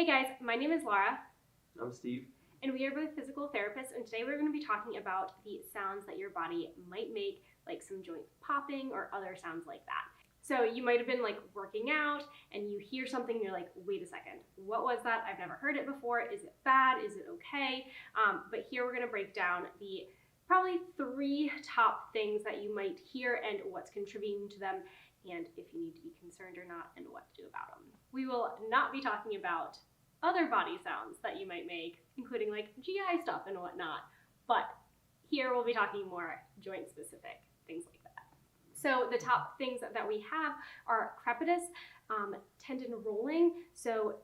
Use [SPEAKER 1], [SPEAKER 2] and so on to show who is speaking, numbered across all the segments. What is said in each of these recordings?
[SPEAKER 1] guys, my name is Laura.
[SPEAKER 2] I'm Steve.
[SPEAKER 1] And we are both physical therapists, and today we're going to be talking about the sounds that your body might make, like some joint popping or other sounds like that. So you might have been like working out and you hear something and you're like, wait a second, what was that? I've never heard it before. Is it bad? Is it okay? But here we're going to break down the probably 3 top things that you might hear and what's contributing to them, and if you need to be concerned or not, and what to do about them. We will not be talking about other body sounds that you might make, including like GI stuff and whatnot, but here we'll be talking more joint specific things like that. So the top things that we have are crepitus, tendon rolling, so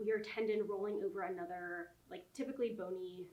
[SPEAKER 1] your tendon rolling over another, like typically bony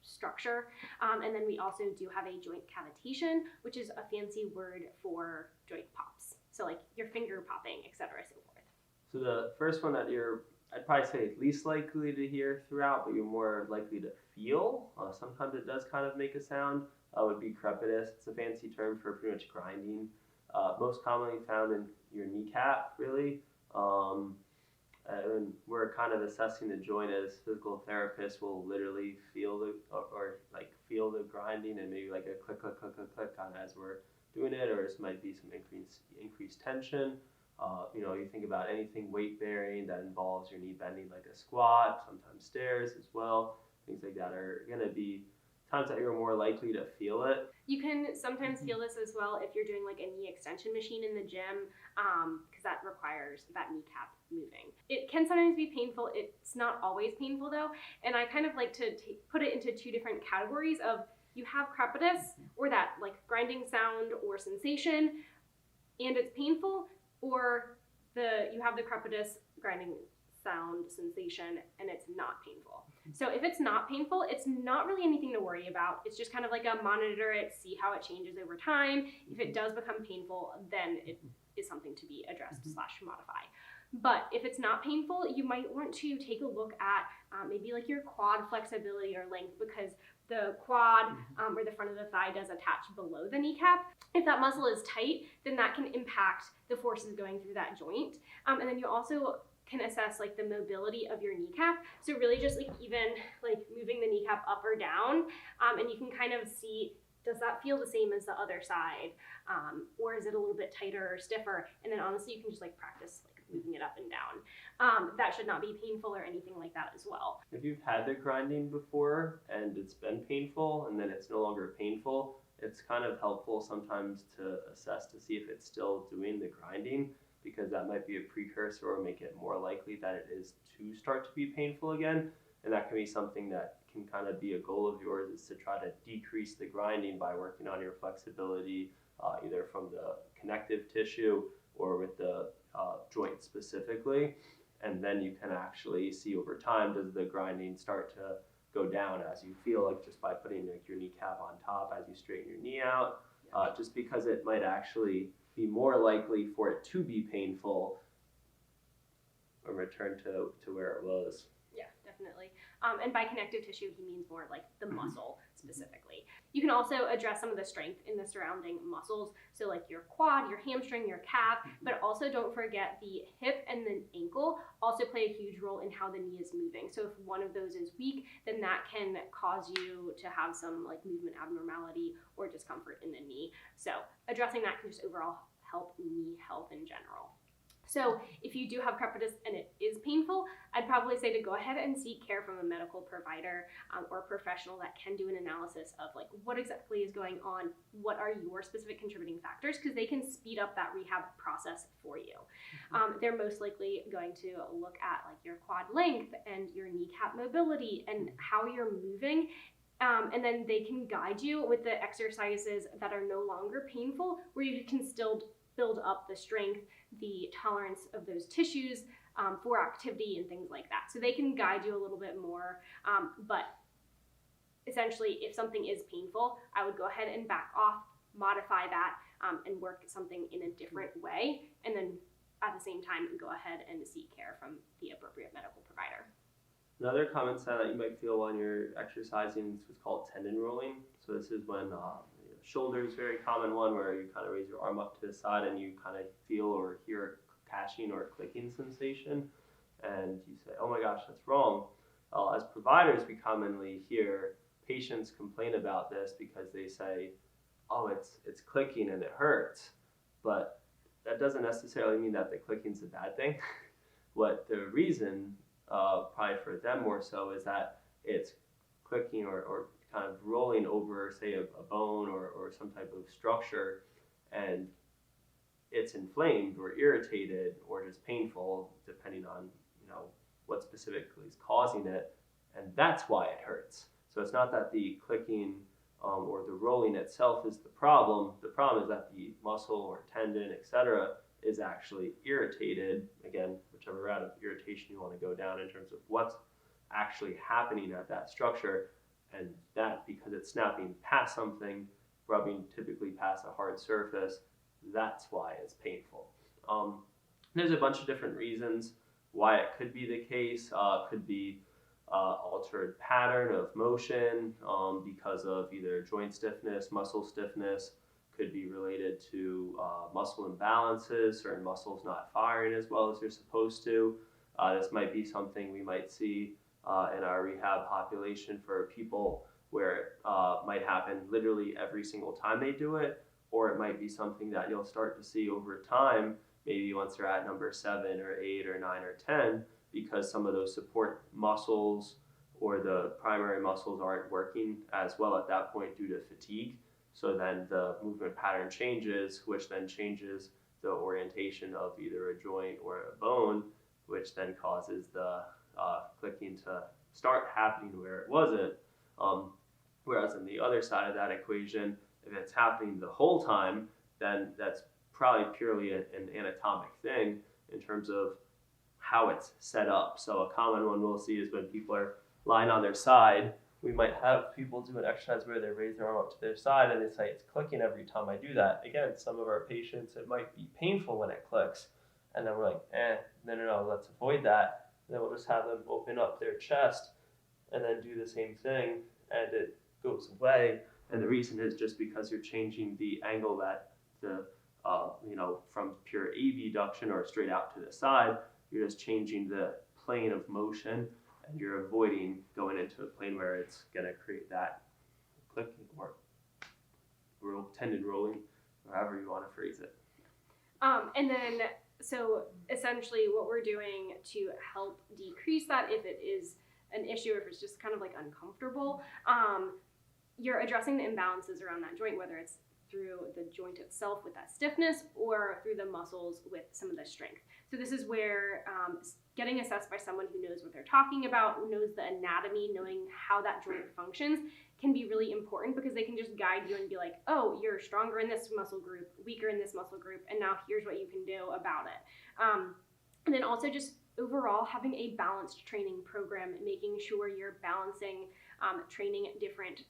[SPEAKER 1] structure, and then we also do have a joint cavitation, which is a fancy word for joint pops, so like your finger popping, etc., so forth.
[SPEAKER 2] So the first one that I'd probably say least likely to hear throughout, but you're more likely to feel, sometimes it does kind of make a sound, would be crepitus. It's a fancy term for pretty much grinding, most commonly found in your kneecap, really. And we're kind of assessing the joint as physical therapists. Will literally feel feel the grinding and maybe like a click, click, click, click, click kind of as we're doing it, or this might be some increased tension. You think about anything weight bearing that involves your knee bending, like a squat, sometimes stairs as well. Things like that are going to be times that you're more likely to feel it.
[SPEAKER 1] You can sometimes feel this as well if you're doing like a knee extension machine in the gym, because that requires that kneecap moving. It can sometimes be painful. It's not always painful though, and I kind of like to put it into 2 different categories of you have crepitus, or that like grinding sound or sensation, and it's painful, or you have the crepitus grinding sound sensation and it's not painful. So if it's not painful, it's not really anything to worry about. It's just kind of like a monitor it, see how it changes over time. If it does become painful, then it is something to be addressed / modify. But if it's not painful, you might want to take a look at maybe like your quad flexibility or length, because the quad or the front of the thigh does attach below the kneecap. If that muscle is tight, then that can impact the forces going through that joint. And then you also can assess like the mobility of your kneecap. So really just like even like moving the kneecap up or down, and you can kind of see, does that feel the same as the other side? Or is it a little bit tighter or stiffer? And then honestly, you can just like practice like moving it up and down. That should not be painful or anything like that as well.
[SPEAKER 2] If you've had the grinding before and it's been painful and then it's no longer painful, it's kind of helpful sometimes to assess to see if it's still doing the grinding, because that might be a precursor or make it more likely that it is to start to be painful again. And that can be something that can kind of be a goal of yours, is to try to decrease the grinding by working on your flexibility, either from the connective tissue or with the joint specifically. And then you can actually see over time, does the grinding start to go down as you feel, like just by putting like your kneecap on top as you straighten your knee out, just because it might actually be more likely for it to be painful or return to where it was.
[SPEAKER 1] Yeah, definitely. And by connective tissue, he means more like the muscle specifically. You can also address some of the strength in the surrounding muscles, so like your quad, your hamstring, your calf, but also don't forget the hip and the ankle also play a huge role in how the knee is moving. So if one of those is weak, then that can cause you to have some like movement abnormality or discomfort in the knee. So addressing that can just overall help knee health in general. So if you do have crepitus and it is painful, I'd probably say to go ahead and seek care from a medical provider or a professional that can do an analysis of like what exactly is going on, what are your specific contributing factors, because they can speed up that rehab process for you. They're most likely going to look at like your quad length and your kneecap mobility and how you're moving. And then they can guide you with the exercises that are no longer painful, where you can still build up the strength, the tolerance of those tissues for activity and things like that. So they can guide you a little bit more, but essentially if something is painful, I would go ahead and back off, modify that, and work something in a different way, and then at the same time go ahead and seek care from the appropriate medical provider.
[SPEAKER 2] Another common sound that you might feel when you're exercising is what's called tendon rolling. So this is when shoulder is a very common one, where you kind of raise your arm up to the side and you kind of feel or hear a catching or clicking sensation. and you say, oh my gosh, that's wrong. As providers, we commonly hear patients complain about this because they say, oh, it's clicking and it hurts. But that doesn't necessarily mean that the clicking's a bad thing. What the reason, probably for them more so, is that it's clicking or kind of rolling over, say, a bone or some type of structure, and it's inflamed or irritated or just painful, depending on what specifically is causing it, and that's why it hurts. So it's not that the clicking or the rolling itself is the problem. The problem is that the muscle or tendon, etc., is actually irritated. Again, whichever route of irritation you want to go down in terms of what's actually happening at that structure, and that because it's snapping past something, rubbing typically past a hard surface, that's why it's painful. There's a bunch of different reasons why it could be the case. Could be altered pattern of motion because of either joint stiffness, muscle stiffness. Could be related to muscle imbalances, certain muscles not firing as well as they're supposed to. This might be something we might see in our rehab population for people where it might happen literally every single time they do it, or it might be something that you'll start to see over time, maybe once they're at number 7 or 8 or 9 or 10, because some of those support muscles or the primary muscles aren't working as well at that point due to fatigue. So then the movement pattern changes, which then changes the orientation of either a joint or a bone, which then causes the clicking to start happening where it wasn't. Whereas on the other side of that equation, if it's happening the whole time, then that's probably purely an anatomic thing in terms of how it's set up. So a common one we'll see is when people are lying on their side, we might have people do an exercise where they raise their arm up to their side and they say it's clicking every time I do that. Again, some of our patients, it might be painful when it clicks. And then we're like, no, let's avoid that. And then we'll just have them open up their chest and then do the same thing, and it goes away. And the reason is just because you're changing the angle that the, from pure abduction or straight out to the side, you're just changing the plane of motion, and you're avoiding going into a plane where it's going to create that clicking or tendon rolling, however you want to phrase it.
[SPEAKER 1] And then, so essentially what we're doing to help decrease that, if it is an issue, if it's just kind of like uncomfortable, you're addressing the imbalances around that joint, whether it's through the joint itself with that stiffness or through the muscles with some of the strength. So this is where getting assessed by someone who knows what they're talking about, who knows the anatomy, knowing how that joint functions, can be really important, because they can just guide you and be like, oh, you're stronger in this muscle group, weaker in this muscle group, and now here's what you can do about it. And then also just overall having a balanced training program, making sure you're balancing training different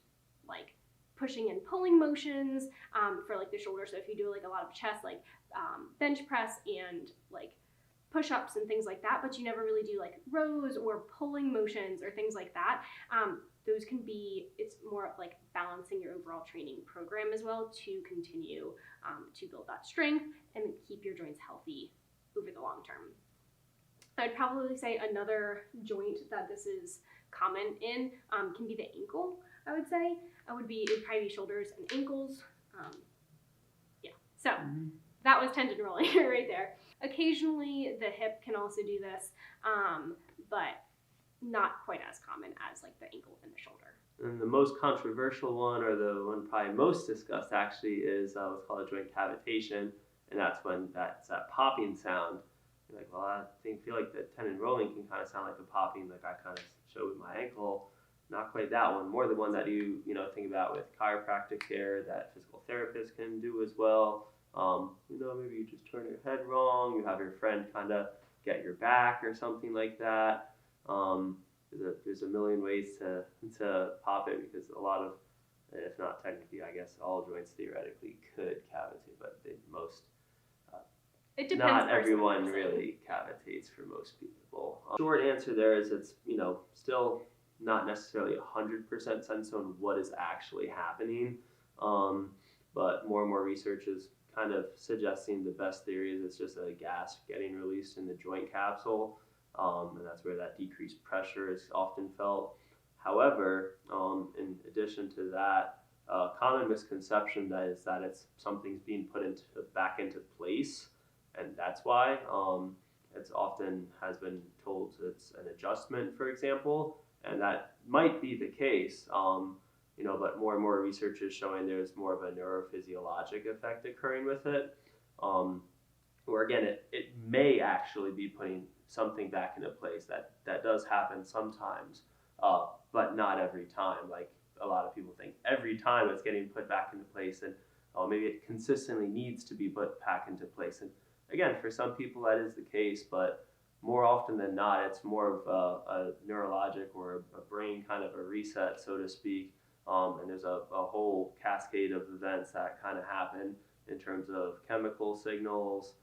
[SPEAKER 1] like pushing and pulling motions for like the shoulder. So if you do like a lot of chest, like bench press and like push-ups and things like that, but you never really do like rows or pulling motions or things like that, those can be, it's more of like balancing your overall training program as well to continue to build that strength and keep your joints healthy over the long term. I'd probably say another joint that this is common in can be the ankle, I would say. It'd probably be shoulders and ankles. So that was tendon rolling right there. Occasionally the hip can also do this, but not quite as common as like the ankle and the shoulder.
[SPEAKER 2] And the most controversial one, or the one probably most discussed actually, is what's called a joint cavitation, and that's when that's that popping sound. You're like, well, I feel like the tendon rolling can kind of sound like a popping, like I kind of showed with my ankle. Not quite that one, more the one that you think about with chiropractic care that physical therapists can do as well. Maybe you just turn your head wrong, you have your friend kind of get your back or something like that. There's a million ways to pop it, because a lot of, if not technically, I guess all joints theoretically could cavitate, but
[SPEAKER 1] it depends.
[SPEAKER 2] Not everyone really cavitates for most people. Short answer there is it's still not necessarily 100% sense on what is actually happening, but more and more research is kind of suggesting the best theory is it's just a gas getting released in the joint capsule, and that's where that decreased pressure is often felt. However, in addition to that, common misconception that is that it's something's being put back into place, and that's why it's often has been told it's an adjustment, for example, and that might be the case. But more and more research is showing there's more of a neurophysiologic effect occurring with it, where again it may actually be putting something back into place. That does happen sometimes, but not every time. Like a lot of people think every time it's getting put back into place, and maybe it consistently needs to be put back into place. And again, for some people that is the case, but more often than not, it's more of a neurologic or a brain kind of a reset, so to speak. And there's a whole cascade of events that kind of happen in terms of chemical signals,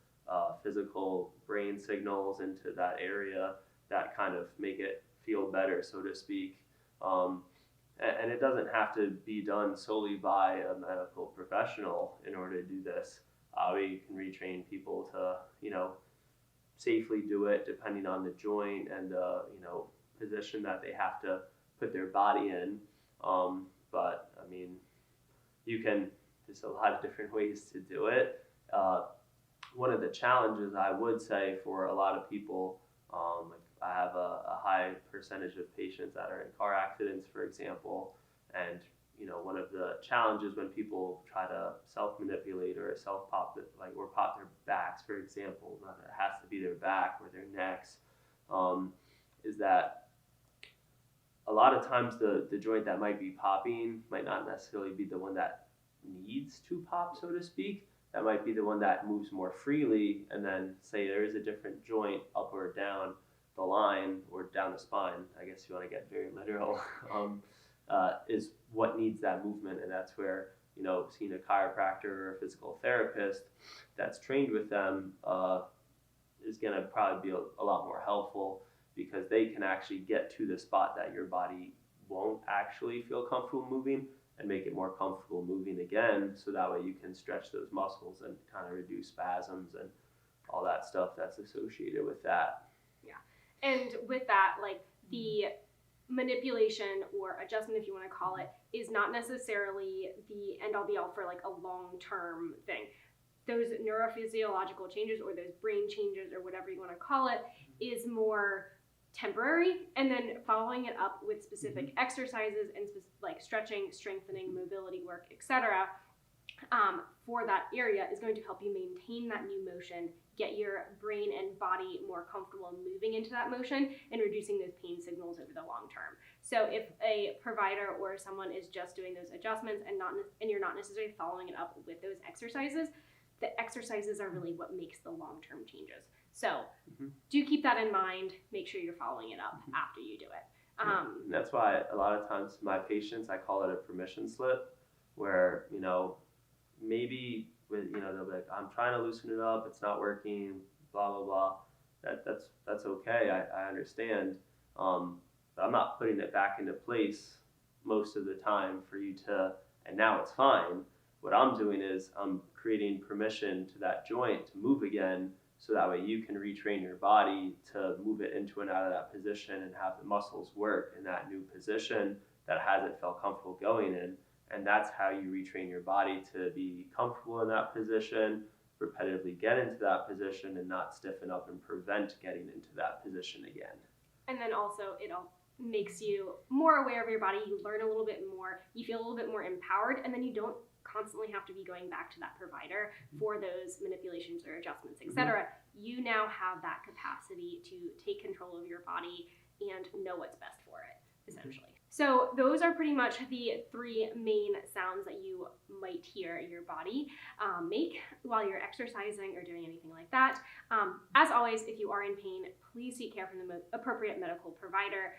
[SPEAKER 2] physical brain signals into that area that kind of make it feel better, so to speak. And it doesn't have to be done solely by a medical professional in order to do this. We can retrain people to, safely do it depending on the joint and the, position that they have to put their body in. But I mean, there's a lot of different ways to do it. One of the challenges I would say for a lot of people, I have a high percentage of patients that are in car accidents, for example, and one of the challenges when people try to self-manipulate or self-pop, or pop their backs, for example, not that it has to be their back or their necks, is that a lot of times the joint that might be popping might not necessarily be the one that needs to pop, so to speak. That might be the one that moves more freely, and then say there is a different joint up or down the line or down the spine, I guess you want to get very literal, is what needs that movement. And that's where, seeing a chiropractor or a physical therapist that's trained with them is going to probably be a lot more helpful, because they can actually get to the spot that your body won't actually feel comfortable moving and make it more comfortable moving again, so that way you can stretch those muscles and kind of reduce spasms and all that stuff that's associated with that.
[SPEAKER 1] Yeah. And with that, like the manipulation or adjustment, if you want to call it, is not necessarily the end all be all for like a long-term thing. Those neurophysiological changes or those brain changes or whatever you want to call it is more temporary, and then following it up with specific exercises and like stretching, strengthening, mobility work, etc. For that area is going to help you maintain that new motion, get your brain and body more comfortable moving into that motion, and reducing those pain signals over the long term. So if a provider or someone is just doing those adjustments and you're not necessarily following it up with those exercises, the exercises are really what makes the long-term changes. So do keep that in mind. Make sure you're following it up after you do it.
[SPEAKER 2] And that's why a lot of times my patients, I call it a permission slip, where, maybe with, they'll be like, I'm trying to loosen it up, it's not working, blah, blah, blah. That's okay, I understand. But I'm not putting it back into place most of the time for you to, and now it's fine. What I'm doing is I'm creating permission to that joint to move again, so that way you can retrain your body to move it into and out of that position and have the muscles work in that new position that hasn't felt comfortable going in. And that's how you retrain your body to be comfortable in that position, repetitively get into that position, and not stiffen up and prevent getting into that position again.
[SPEAKER 1] And then also it all makes you more aware of your body. You learn a little bit more, you feel a little bit more empowered, and then you don't constantly have to be going back to that provider for those manipulations or adjustments, etc. You now have that capacity to take control of your body and know what's best for it, essentially. So those are pretty much the three main sounds that you might hear your body make while you're exercising or doing anything like that. As always, if you are in pain, please seek care from the appropriate medical provider.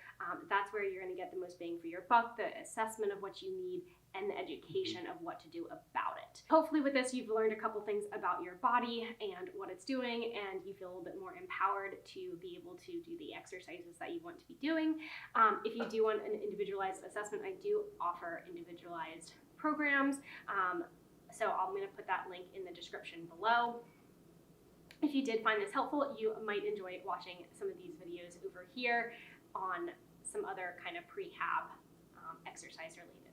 [SPEAKER 1] That's where you're going to get the most bang for your buck, the assessment of what you need, and the education of what to do about it. Hopefully with this, you've learned a couple things about your body and what it's doing, and you feel a little bit more empowered to be able to do the exercises that you want to be doing. If you do want an individualized assessment, I do offer individualized programs. So I'm going to put that link in the description below. If you did find this helpful, you might enjoy watching some of these videos over here on some other kind of prehab exercise related